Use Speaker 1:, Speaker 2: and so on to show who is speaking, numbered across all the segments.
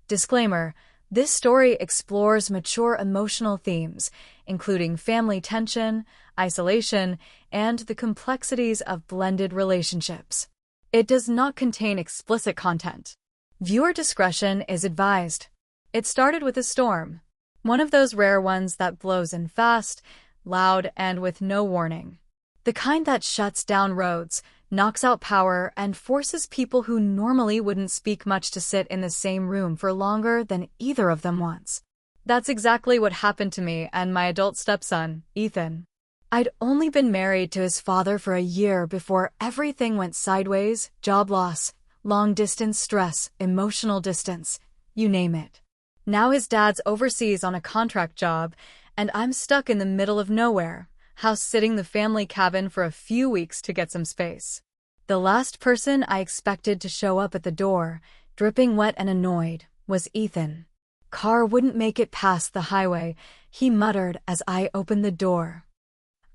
Speaker 1: Disclaimer: this story explores mature emotional themes, including family tension, isolation, and the complexities of blended relationships. It does not contain explicit content. Viewer discretion is advised. It started with a storm, one of those rare ones that blows in fast, loud, and with no warning. The kind that shuts down roads, knocks out power, and forces people who normally wouldn't speak much to sit in the same room for longer than either of them wants. That's exactly what happened to me and my adult stepson, Ethan. I'd only been married to his father for a year before everything went sideways: job loss, long-distance stress, emotional distance, you name it. Now his dad's overseas on a contract job, and I'm stuck in the middle of nowhere, house-sitting the family cabin for a few weeks to get some space. The last person I expected to show up at the door, dripping wet and annoyed, was Ethan. Car wouldn't make it past the highway, he muttered as I opened the door.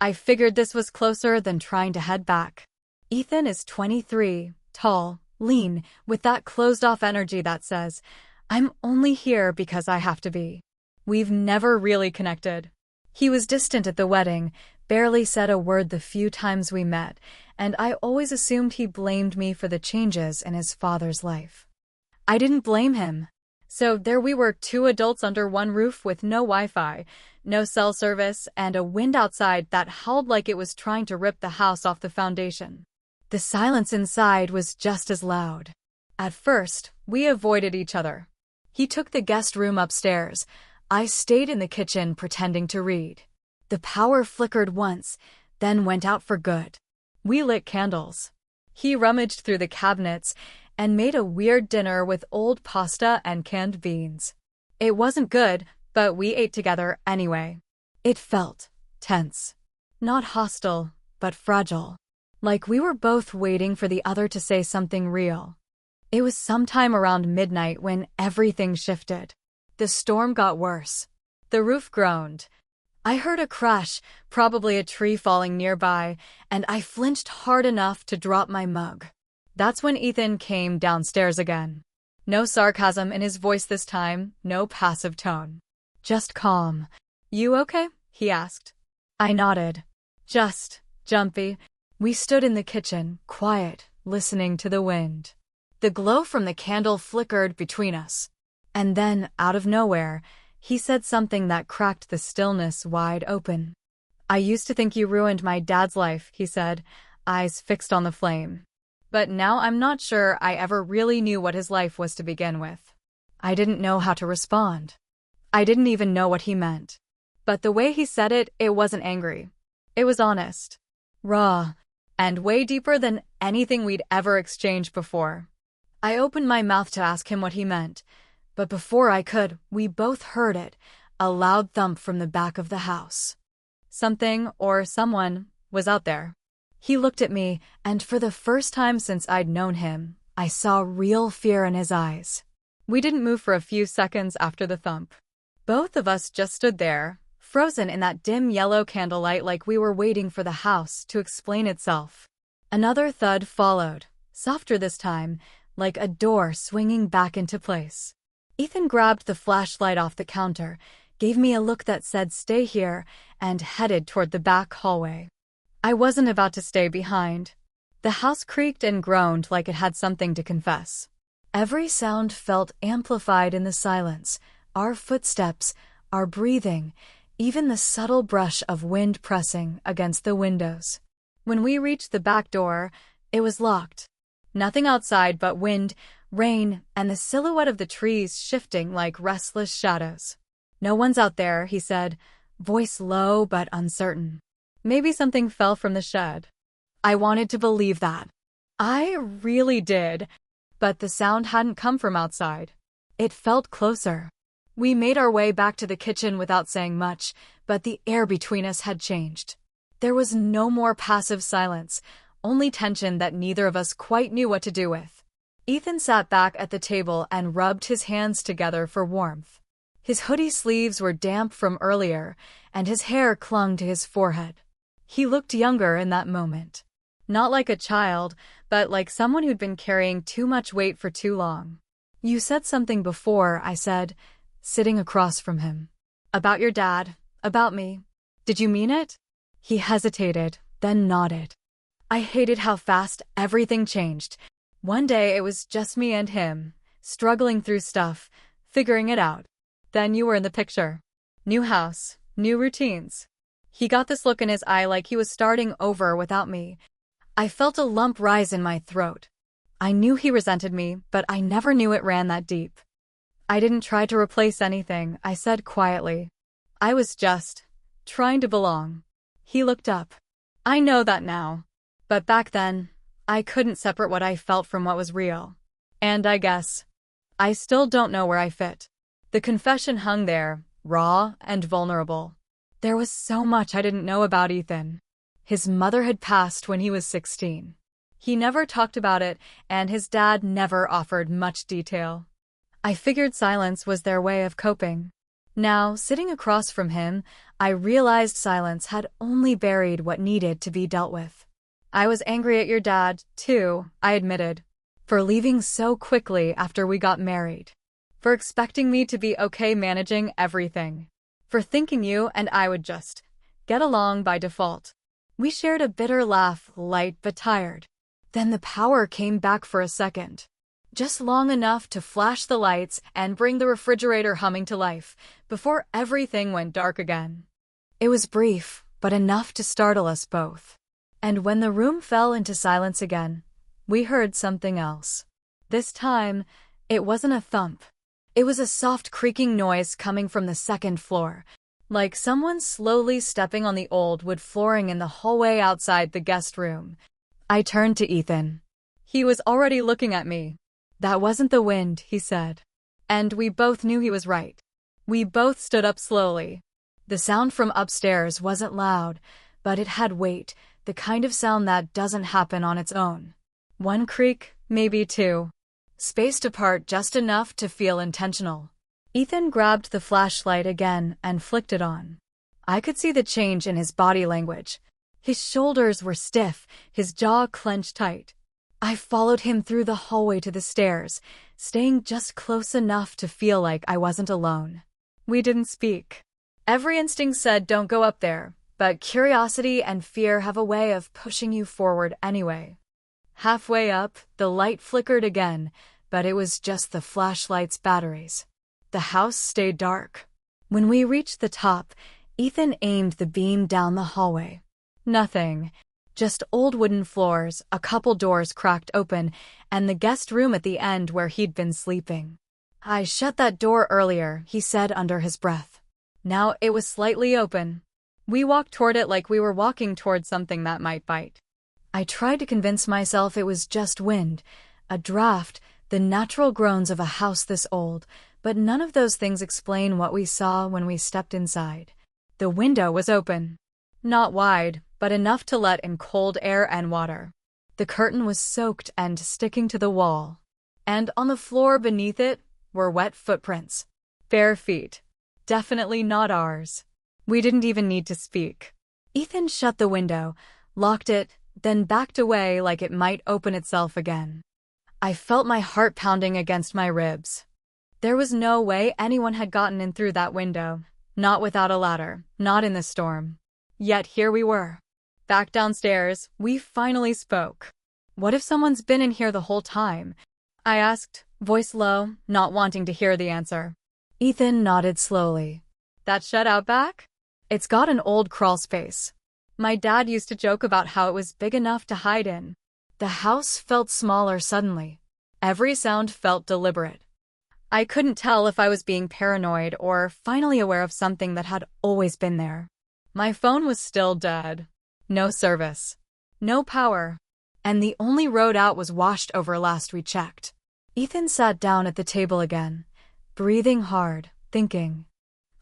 Speaker 1: I figured this was closer than trying to head back. Ethan is 23, tall, lean, with that closed-off energy that says, "I'm only here because I have to be." We've never really connected. He was distant at the wedding, barely said a word the few times we met, and I always assumed he blamed me for the changes in his father's life. I didn't blame him. So there we were, two adults under one roof with no Wi-Fi, no cell service, and a wind outside that howled like it was trying to rip the house off the foundation. The silence inside was just as loud. At first, we avoided each other. He took the guest room upstairs. I stayed in the kitchen pretending to read. The power flickered once, then went out for good. We lit candles. He rummaged through the cabinets and made a weird dinner with old pasta and canned beans. It wasn't good, but we ate together anyway. It felt tense. Not hostile, but fragile. Like we were both waiting for the other to say something real. It was sometime around midnight when everything shifted. The storm got worse. The roof groaned. I heard a crash, probably a tree falling nearby, and I flinched hard enough to drop my mug. That's when Ethan came downstairs again. No sarcasm in his voice this time, no passive tone. Just calm. "You okay?" he asked. I nodded. "Just jumpy." We stood in the kitchen, quiet, listening to the wind. The glow from the candle flickered between us. And then, out of nowhere, he said something that cracked the stillness wide open. "I used to think you ruined my dad's life," he said, eyes fixed on the flame. "But now I'm not sure I ever really knew what his life was to begin with." I didn't know how to respond. I didn't even know what he meant. But the way he said it, it wasn't angry. It was honest. Raw. And way deeper than anything we'd ever exchanged before. I opened my mouth to ask him what he meant. But before I could, we both heard it, a loud thump from the back of the house. Something, or someone, was out there. He looked at me, and for the first time since I'd known him, I saw real fear in his eyes. We didn't move for a few seconds after the thump. Both of us just stood there, frozen in that dim yellow candlelight like we were waiting for the house to explain itself. Another thud followed, softer this time, like a door swinging back into place. Ethan grabbed the flashlight off the counter, gave me a look that said "stay here," and headed toward the back hallway. I wasn't about to stay behind. The house creaked and groaned like it had something to confess. Every sound felt amplified in the silence, our footsteps, our breathing, even the subtle brush of wind pressing against the windows. When we reached the back door, it was locked. Nothing outside but wind, rain, and the silhouette of the trees shifting like restless shadows. "No one's out there," he said, voice low but uncertain. Maybe something fell from the shed. I wanted to believe that. I really did. But the sound hadn't come from outside. It felt closer. We made our way back to the kitchen without saying much, but the air between us had changed. There was no more passive silence, only tension that neither of us quite knew what to do with. Ethan sat back at the table and rubbed his hands together for warmth. His hoodie sleeves were damp from earlier, and his hair clung to his forehead. He looked younger in that moment. Not like a child, but like someone who'd been carrying too much weight for too long. You said something before, I said, sitting across from him. About your dad, about me. Did you mean it? He hesitated, then nodded. I hated how fast everything changed. One day it was just me and him, struggling through stuff, figuring it out. Then you were in the picture. New house, new routines. He got this look in his eye like he was starting over without me. I felt a lump rise in my throat. I knew he resented me, but I never knew it ran that deep. I didn't try to replace anything, I said quietly. I was just trying to belong. He looked up. I know that now. But back then, I couldn't separate what I felt from what was real. And I guess I still don't know where I fit. The confession hung there, raw and vulnerable. There was so much I didn't know about Ethan. His mother had passed when he was 16. He never talked about it, and his dad never offered much detail. I figured silence was their way of coping. Now, sitting across from him, I realized silence had only buried what needed to be dealt with. I was angry at your dad, too, I admitted, for leaving so quickly after we got married, for expecting me to be okay managing everything, for thinking you and I would just get along by default. We shared a bitter laugh, light but tired. Then the power came back for a second. Just long enough to flash the lights and bring the refrigerator humming to life, before everything went dark again. It was brief, but enough to startle us both. And when the room fell into silence again, we heard something else. This time, it wasn't a thump. It was a soft creaking noise coming from the second floor, like someone slowly stepping on the old wood flooring in the hallway outside the guest room. I turned to Ethan. He was already looking at me. That wasn't the wind, he said. And we both knew he was right. We both stood up slowly. The sound from upstairs wasn't loud, but it had weight, the kind of sound that doesn't happen on its own. One creak, maybe two. Spaced apart just enough to feel intentional. Ethan grabbed the flashlight again and flicked it on. I could see the change in his body language. His shoulders were stiff, his jaw clenched tight. I followed him through the hallway to the stairs, staying just close enough to feel like I wasn't alone. We didn't speak. Every instinct said don't go up there, but curiosity and fear have a way of pushing you forward anyway. Halfway up, the light flickered again, but it was just the flashlight's batteries. The house stayed dark. When we reached the top, Ethan aimed the beam down the hallway. Nothing. Just old wooden floors, a couple doors cracked open, and the guest room at the end where he'd been sleeping. I shut that door earlier, he said under his breath. Now it was slightly open. We walked toward it like we were walking toward something that might bite. I tried to convince myself it was just wind, a draft, the natural groans of a house this old, but none of those things explain what we saw when we stepped inside. The window was open. Not wide, but enough to let in cold air and water. The curtain was soaked and sticking to the wall. And on the floor beneath it were wet footprints. Bare feet. Definitely not ours. We didn't even need to speak. Ethan shut the window, locked it, then backed away like it might open itself again. I felt my heart pounding against my ribs. There was no way anyone had gotten in through that window, not without a ladder, not in the storm. Yet here we were. Back downstairs, we finally spoke. What if someone's been in here the whole time? I asked, voice low, not wanting to hear the answer. Ethan nodded slowly. That shed out back? It's got an old crawl space. My dad used to joke about how it was big enough to hide in. The house felt smaller suddenly. Every sound felt deliberate. I couldn't tell if I was being paranoid or finally aware of something that had always been there. My phone was still dead. No service. No power. And the only road out was washed over last we checked. Ethan sat down at the table again, breathing hard, thinking.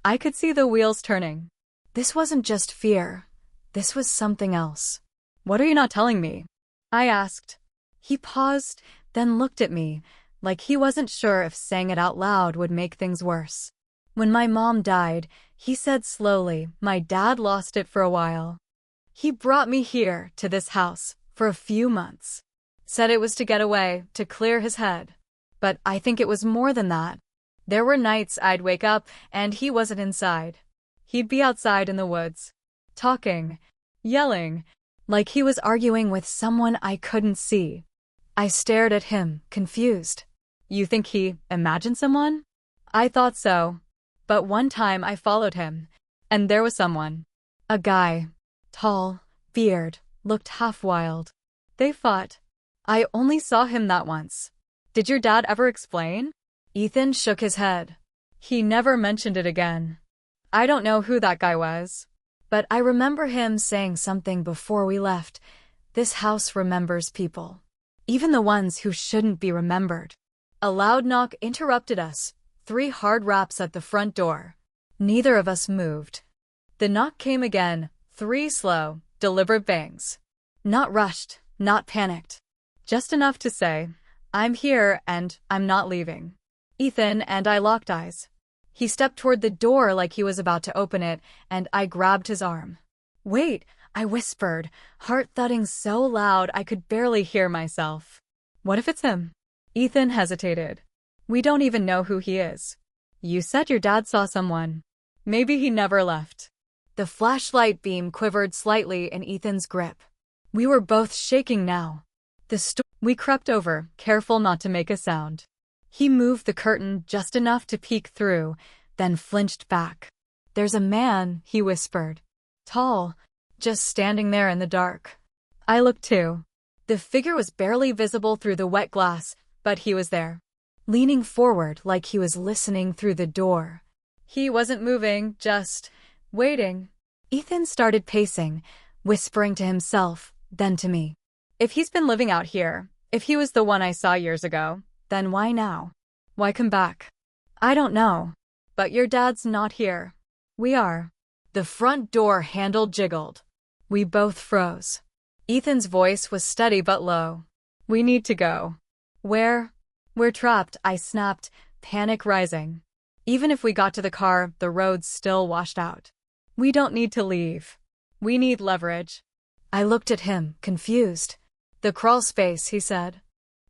Speaker 1: I could see the wheels turning. This wasn't just fear. This was something else. What are you not telling me? I asked. He paused, then looked at me, like he wasn't sure if saying it out loud would make things worse. When my mom died, he said slowly, my dad lost it for a while. He brought me here, to this house, for a few months. Said it was to get away, to clear his head. But I think it was more than that. There were nights I'd wake up and he wasn't inside. He'd be outside in the woods, talking, yelling, like he was arguing with someone I couldn't see. I stared at him, confused. You think he imagined someone? I thought so. But one time I followed him, and there was someone. A guy. Tall, beard, looked half wild. They fought. I only saw him that once. Did your dad ever explain? Ethan shook his head. He never mentioned it again. I don't know who that guy was. But I remember him saying something before we left. This house remembers people. Even the ones who shouldn't be remembered. A loud knock interrupted us. 3 hard raps at the front door. Neither of us moved. The knock came again, 3 slow, deliberate bangs. Not rushed, not panicked. Just enough to say, I'm here and I'm not leaving. Ethan and I locked eyes. He stepped toward the door like he was about to open it, and I grabbed his arm. Wait, I whispered, heart thudding so loud I could barely hear myself. What if it's him? Ethan hesitated. We don't even know who he is. You said your dad saw someone. Maybe he never left. The flashlight beam quivered slightly in Ethan's grip. We were both shaking now. We crept over, careful not to make a sound. He moved the curtain just enough to peek through, then flinched back. There's a man, he whispered. Tall, just standing there in the dark. I looked too. The figure was barely visible through the wet glass, but he was there. Leaning forward like he was listening through the door. He wasn't moving, just waiting. Ethan started pacing, whispering to himself, then to me. If he's been living out here, if he was the one I saw years ago, then why now? Why come back? I don't know. But your dad's not here. We are. The front door handle jiggled. We both froze. Ethan's voice was steady but low. We need to go. Where? We're trapped, I snapped, panic rising. Even if we got to the car, the road's still washed out. We don't need to leave. We need leverage. I looked at him, confused. The crawl space, he said.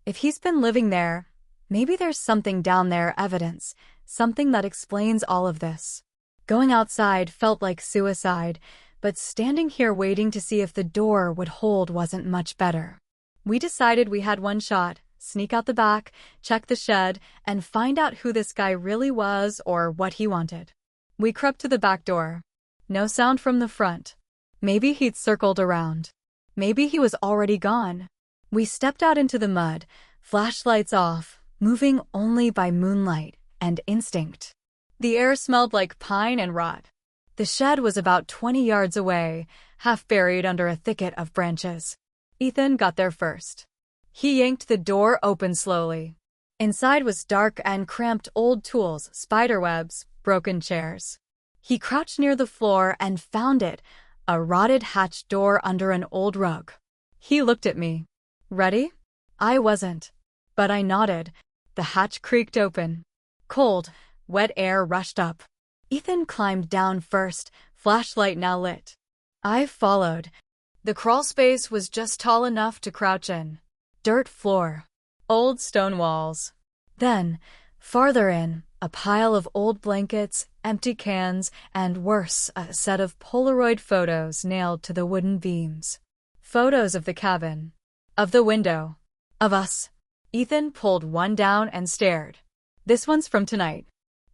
Speaker 1: If he's been living there, maybe there's something down there, evidence, something that explains all of this. Going outside felt like suicide, but standing here waiting to see if the door would hold wasn't much better. We decided we had one shot. Sneak out the back, check the shed, and find out who this guy really was or what he wanted. We crept to the back door. No sound from the front. Maybe he'd circled around. Maybe he was already gone. We stepped out into the mud, flashlights off, moving only by moonlight and instinct. The air smelled like pine and rot. The shed was about 20 yards away, half buried under a thicket of branches. Ethan got there first. He yanked the door open slowly. Inside was dark and cramped, old tools, spiderwebs, broken chairs. He crouched near the floor and found it, a rotted hatch door under an old rug. He looked at me. Ready? I wasn't. But I nodded. The hatch creaked open. Cold, wet air rushed up. Ethan climbed down first, flashlight now lit. I followed. The crawl space was just tall enough to crouch in. Dirt floor. Old stone walls. Then, farther in, a pile of old blankets, empty cans, and worse, a set of Polaroid photos nailed to the wooden beams. Photos of the cabin. Of the window. Of us. Ethan pulled one down and stared. This one's from tonight.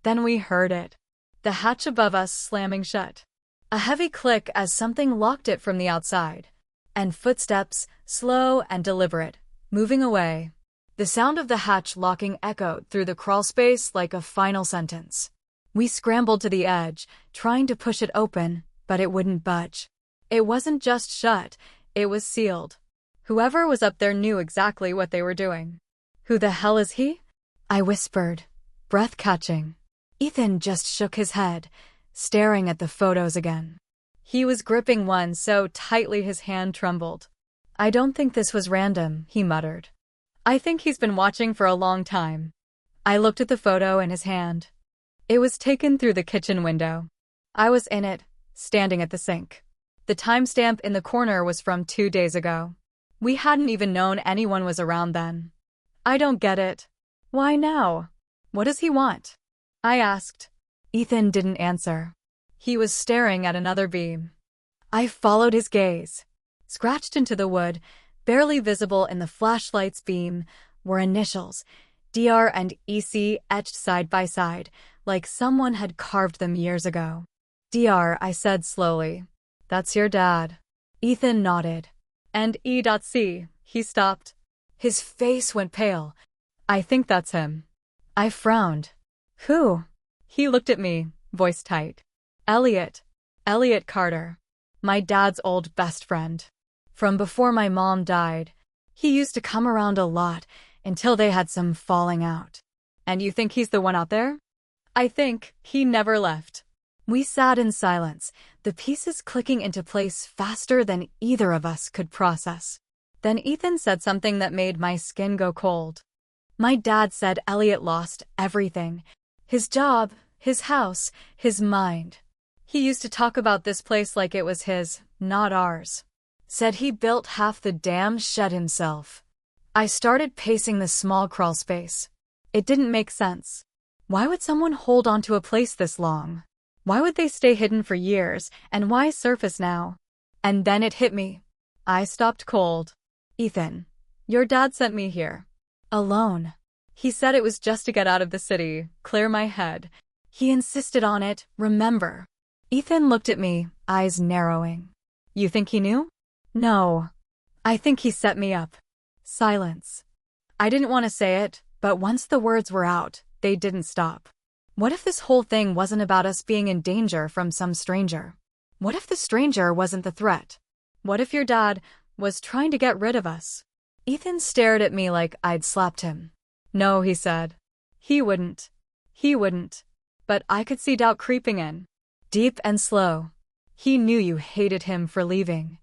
Speaker 1: Then we heard it. The hatch above us slamming shut. A heavy click as something locked it from the outside. And footsteps, slow and deliberate, moving away. The sound of the hatch locking echoed through the crawlspace like a final sentence. We scrambled to the edge, trying to push it open, but it wouldn't budge. It wasn't just shut, it was sealed. Whoever was up there knew exactly what they were doing. Who the hell is he? I whispered, breath catching. Ethan just shook his head, staring at the photos again. He was gripping one so tightly his hand trembled. I don't think this was random, he muttered. I think he's been watching for a long time. I looked at the photo in his hand. It was taken through the kitchen window. I was in it, standing at the sink. The timestamp in the corner was from 2 days ago. We hadn't even known anyone was around then. I don't get it. Why now? What does he want? I asked. Ethan didn't answer. He was staring at another beam. I followed his gaze. Scratched into the wood, barely visible in the flashlight's beam, were initials, DR and EC, etched side by side, like someone had carved them years ago. DR, I said slowly. That's your dad. Ethan nodded. And E.C, he stopped. His face went pale. I think that's him. I frowned. Who? He looked at me, voice tight. Elliot. Elliot Carter. My dad's old best friend. From before my mom died. He used to come around a lot until they had some falling out. And you think he's the one out there? I think he never left. We sat in silence, the pieces clicking into place faster than either of us could process. Then Ethan said something that made my skin go cold. My dad said Elliot lost everything. His job, his house, his mind. He used to talk about this place like it was his, not ours. Said he built half the damn shed himself. I started pacing the small crawl space. It didn't make sense. Why would someone hold on to a place this long? Why would they stay hidden for years, and why surface now? And then it hit me. I stopped cold. Ethan, your dad sent me here. Alone. He said it was just to get out of the city, clear my head. He insisted on it, remember. Ethan looked at me, eyes narrowing. You think he knew? No. I think he set me up. Silence. I didn't want to say it, but once the words were out, they didn't stop. What if this whole thing wasn't about us being in danger from some stranger? What if the stranger wasn't the threat? What if your dad was trying to get rid of us? Ethan stared at me like I'd slapped him. No, he said. He wouldn't. He wouldn't. But I could see doubt creeping in. Deep and slow. He knew you hated him for leaving.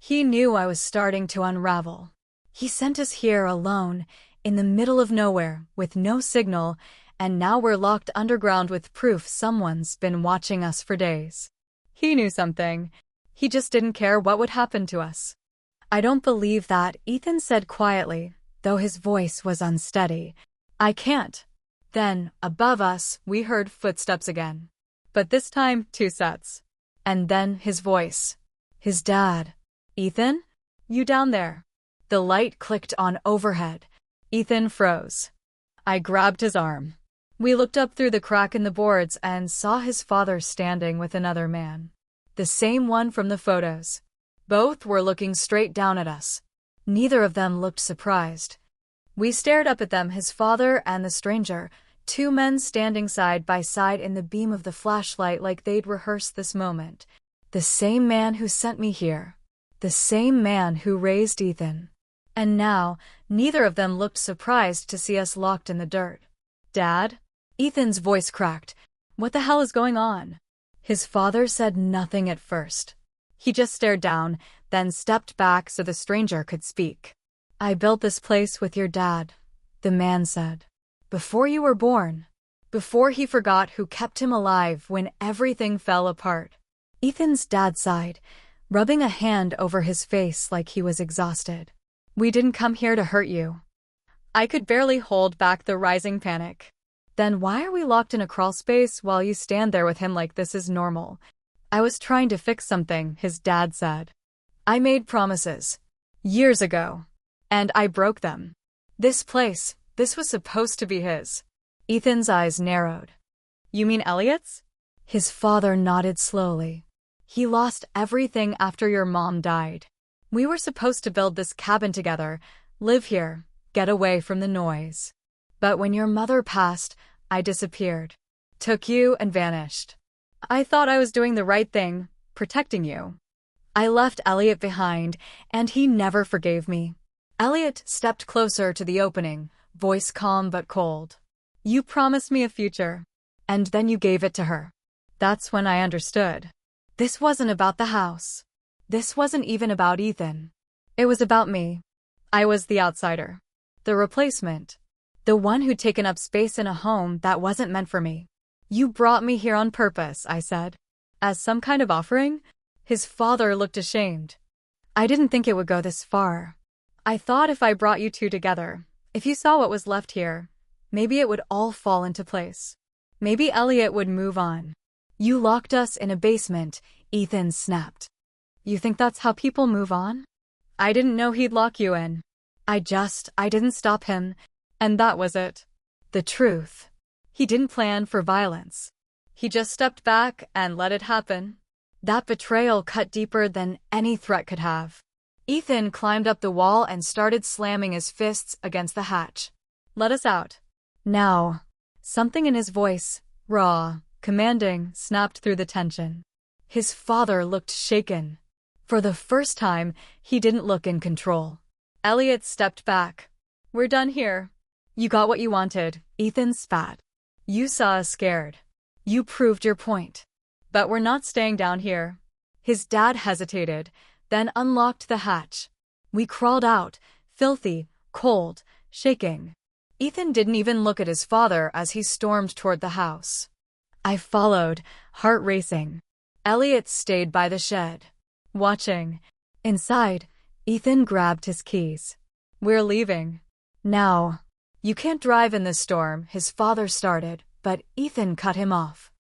Speaker 1: He knew I was starting to unravel. He sent us here alone, in the middle of nowhere, with no signal, and now we're locked underground with proof someone's been watching us for days. He knew something. He just didn't care what would happen to us. I don't believe that, Ethan said quietly, though his voice was unsteady. I can't. Then, above us, we heard footsteps again. But this time, 2 sets. And then his voice. His dad. Ethan? You down there? The light clicked on overhead. Ethan froze. I grabbed his arm. We looked up through the crack in the boards and saw his father standing with another man. The same one from the photos. Both were looking straight down at us. Neither of them looked surprised. We stared up at them, his father and the stranger, 2 men standing side by side in the beam of the flashlight like they'd rehearsed this moment. The same man who sent me here. The same man who raised Ethan. And now, neither of them looked surprised to see us locked in the dirt. Dad? Ethan's voice cracked. What the hell is going on? His father said nothing at first. He just stared down, then stepped back so the stranger could speak. I built this place with your dad, the man said. Before you were born. Before he forgot who kept him alive when everything fell apart. Ethan's dad sighed, rubbing a hand over his face like he was exhausted. We didn't come here to hurt you. I could barely hold back the rising panic. Then why are we locked in a crawl space while you stand there with him like this is normal? I was trying to fix something, his dad said. I made promises. Years ago. And I broke them. This place, this was supposed to be his. Ethan's eyes narrowed. You mean Elliot's? His father nodded slowly. He lost everything after your mom died. We were supposed to build this cabin together, live here, get away from the noise. But when your mother passed, I disappeared. Took you and vanished. I thought I was doing the right thing, protecting you. I left Elliot behind, and he never forgave me. Elliot stepped closer to the opening, voice calm but cold. You promised me a future, and then you gave it to her. That's when I understood. This wasn't about the house. This wasn't even about Ethan. It was about me. I was the outsider. The replacement. The one who'd taken up space in a home that wasn't meant for me. You brought me here on purpose, I said. As some kind of offering? His father looked ashamed. I didn't think it would go this far. I thought if I brought you 2 together, if you saw what was left here, Maybe it would all fall into place. Maybe Elliot would move on. You locked us in a basement, Ethan snapped. You think that's how people move on? I didn't know he'd lock you in. I didn't stop him, and that was it. The truth. He didn't plan for violence. He just stepped back and let it happen. That betrayal cut deeper than any threat could have. Ethan climbed up the wall and started slamming his fists against the hatch. Let us out. Now. Something in his voice, raw, commanding, snapped through the tension. His father looked shaken. For the first time, he didn't look in control. Elliot stepped back. We're done here. You got what you wanted, Ethan spat. You saw us scared. You proved your point. But we're not staying down here. His dad hesitated, then unlocked the hatch. We crawled out, filthy, cold, shaking. Ethan didn't even look at his father as he stormed toward the house. I followed, heart racing. Elliot stayed by the shed, watching. Inside, Ethan grabbed his keys. We're leaving. Now. You can't drive in this storm, his father started, but Ethan cut him off.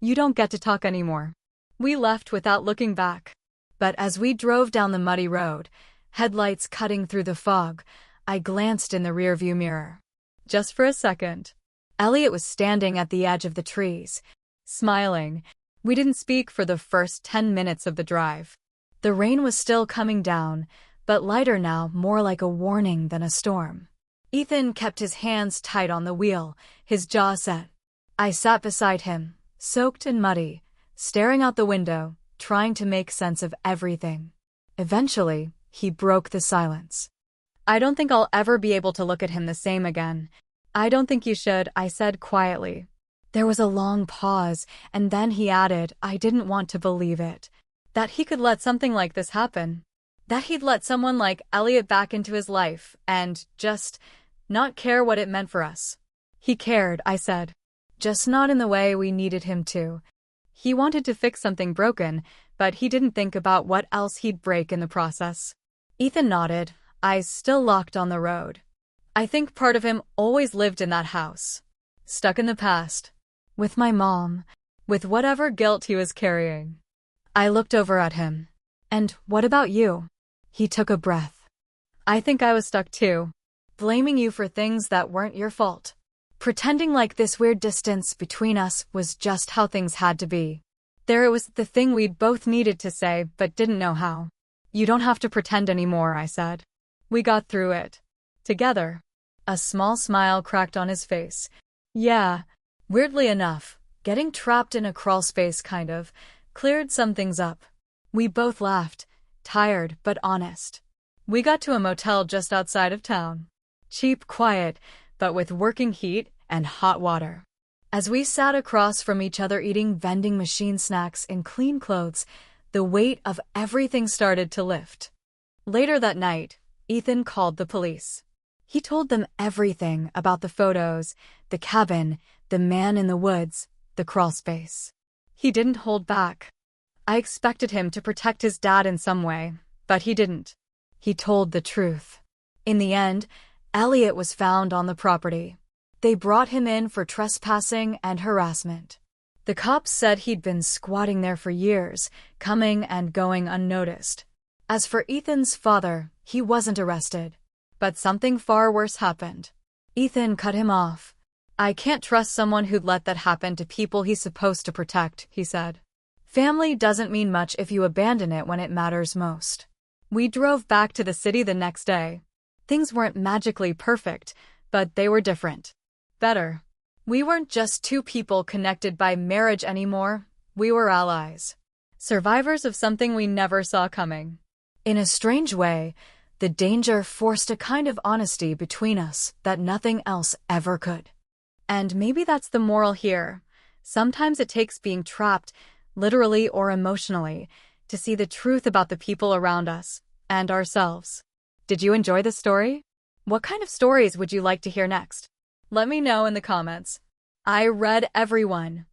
Speaker 1: You don't get to talk anymore. We left without looking back. But as we drove down the muddy road, headlights cutting through the fog, I glanced in the rearview mirror. Just for a second. Elliot was standing at the edge of the trees, smiling. We didn't speak for the first 10 minutes of the drive. The rain was still coming down, but lighter now, more like a warning than a storm. Ethan kept his hands tight on the wheel, his jaw set. I sat beside him, soaked and muddy, staring out the window, trying to make sense of everything. Eventually, he broke the silence. I don't think I'll ever be able to look at him the same again. I don't think you should, I said quietly. There was a long pause, and then he added, I didn't want to believe it. That he could let something like this happen. That he'd let someone like Elliot back into his life, and just not care what it meant for us. He cared, I said. Just not in the way we needed him to. He wanted to fix something broken, but he didn't think about what else he'd break in the process. Ethan nodded, eyes still locked on the road. I think part of him always lived in that house. Stuck in the past. With my mom. With whatever guilt he was carrying. I looked over at him. And what about you? He took a breath. I think I was stuck too. Blaming you for things that weren't your fault. Pretending like this weird distance between us was just how things had to be. There it was, the thing we'd both needed to say but didn't know how. You don't have to pretend anymore, I said. We got through it. Together. A small smile cracked on his face. Yeah. Weirdly enough, getting trapped in a crawl space kind of cleared some things up. We both laughed, tired but honest. We got to a motel just outside of town. Cheap, quiet, but with working heat and hot water. As we sat across from each other eating vending machine snacks in clean clothes, the weight of everything started to lift. Later that night, Ethan called the police. He told them everything about the photos, the cabin, the man in the woods, the crawl space. He didn't hold back. I expected him to protect his dad in some way, but he didn't. He told the truth. In the end, Elliot was found on the property. They brought him in for trespassing and harassment. The cops said he'd been squatting there for years, coming and going unnoticed. As for Ethan's father, he wasn't arrested. But something far worse happened. Ethan cut him off. I can't trust someone who'd let that happen to people he's supposed to protect, he said. Family doesn't mean much if you abandon it when it matters most. We drove back to the city the next day. Things weren't magically perfect, but they were different. Better. We weren't just two people connected by marriage anymore. We were allies. Survivors of something we never saw coming. In a strange way, the danger forced a kind of honesty between us that nothing else ever could. And maybe that's the moral here. Sometimes it takes being trapped, literally or emotionally, to see the truth about the people around us and ourselves. Did you enjoy the story? What kind of stories would you like to hear next? Let me know in the comments. I read every one.